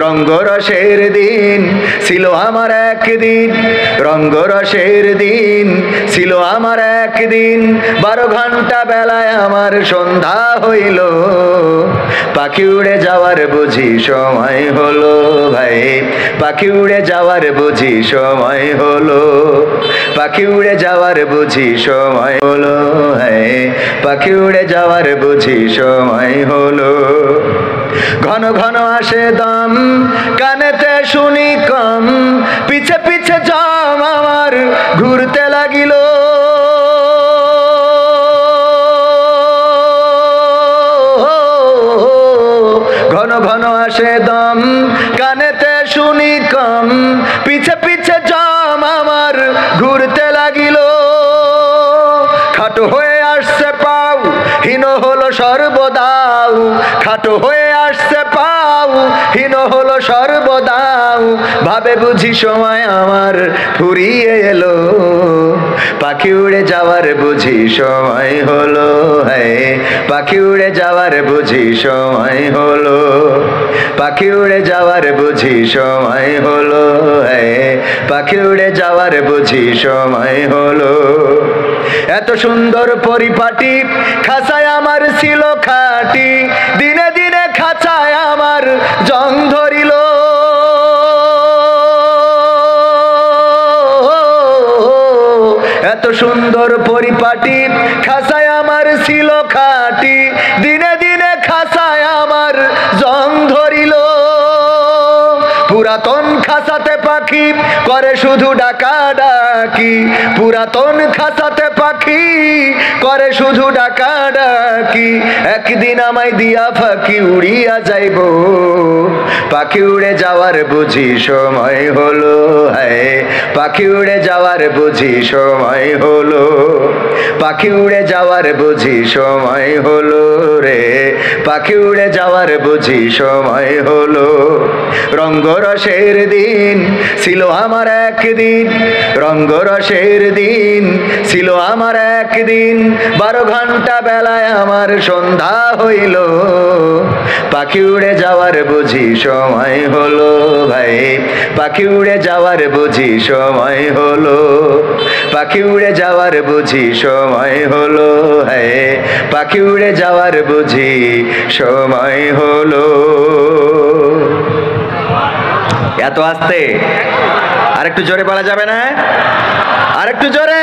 রঙ্গরসের দিন ছিল আমার একদিন, রঙ্গরসের দিন ছিল আমার একদিন। 12 ঘন্টা বেলায় আমার সন্ধ্যা হইল, পাখি উড়ে যাওয়ার বুঝি সময় হলো ভাই, পাখি উড়ে যাওয়ার বুঝি সময় হলো, পাখি উড়ে যাওয়ার বুঝি সময় হলো, হ্যাঁ পাখি উড়ে যাওয়ার বুঝি সময় হলো। ঘন ঘন আসে দম, কানেতে শুনি কম, পিছে পিছে জম আমার ঘুরতে লাগিল। ঘন ঘন আসে দম, কানেতে শুনি কম, পিছে পিছে জম আমার ঘুরতে লাগিল। খাটো হয়ে আসছে পাও, হীন হলো সর্বদাও, খাটো হয়ে আসছে পাও, হীন হলো সর্বদাও। ভাবে বুঝি সময় আমার ফুরিয়ে এলো, পাখি উড়ে যাওয়ার বুঝি সময় হলো, হ্যাঁ পাখি উড়ে যাওয়ার বুঝি সময় হলো, পাখি উড়ে যাওয়ার বুঝি সময় হলো, হ্যাঁ পাখি উড়ে যাওয়ার বুঝি সময় হলো। এত সুন্দর পরিপাটি খাঁচায় আমার ছিল খাটি, দিনে দিনে খাঁচায় আমার জং ধরিল। এত সুন্দর পরিপাটি খাঁচায় আমার ছিল খাটি, দিনে দিনে খাঁচায় আমার জং ধরিল। পুরাতন খাঁচাতে পাখি করে শুধু ডাকাডাকি, পুরাতন খাঁচাতে পাখি করে শুধু ডাকাডাকি। একদিন আমায় দিয়া পাখি উড়িয়া যাইব, পাখি উড়ে যাওয়ার বুঝি সময় হলো, হ্যাঁ পাখি উড়ে যাওয়ার বুঝি সময় হলো, পাখি উড়ে যাওয়ার বুঝি সময় হলো রে, পাখি উড়ে যাওয়ার বুঝি সময় হলো। রঙ্গরসের দিন ছিল আমার একদিন, রঙ্গরসের দিন ছিল আমার একদিন। 12 ঘন্টা বেলায় আমার সন্ধ্যা হইল, পাখি উড়ে যাওয়ার বুঝি সময় হলো ভাই, পাখি উড়ে যাওয়ার বুঝি সময় হলো, পাখি উড়ে যাওয়ার বুঝি সময় হলো, হ্যাঁ পাখি উড়ে যাওয়ার বুঝি সময় হলো। এত আস্তে, আরেকটু জোরে বলা যাবে না? আরেকটু জোরে।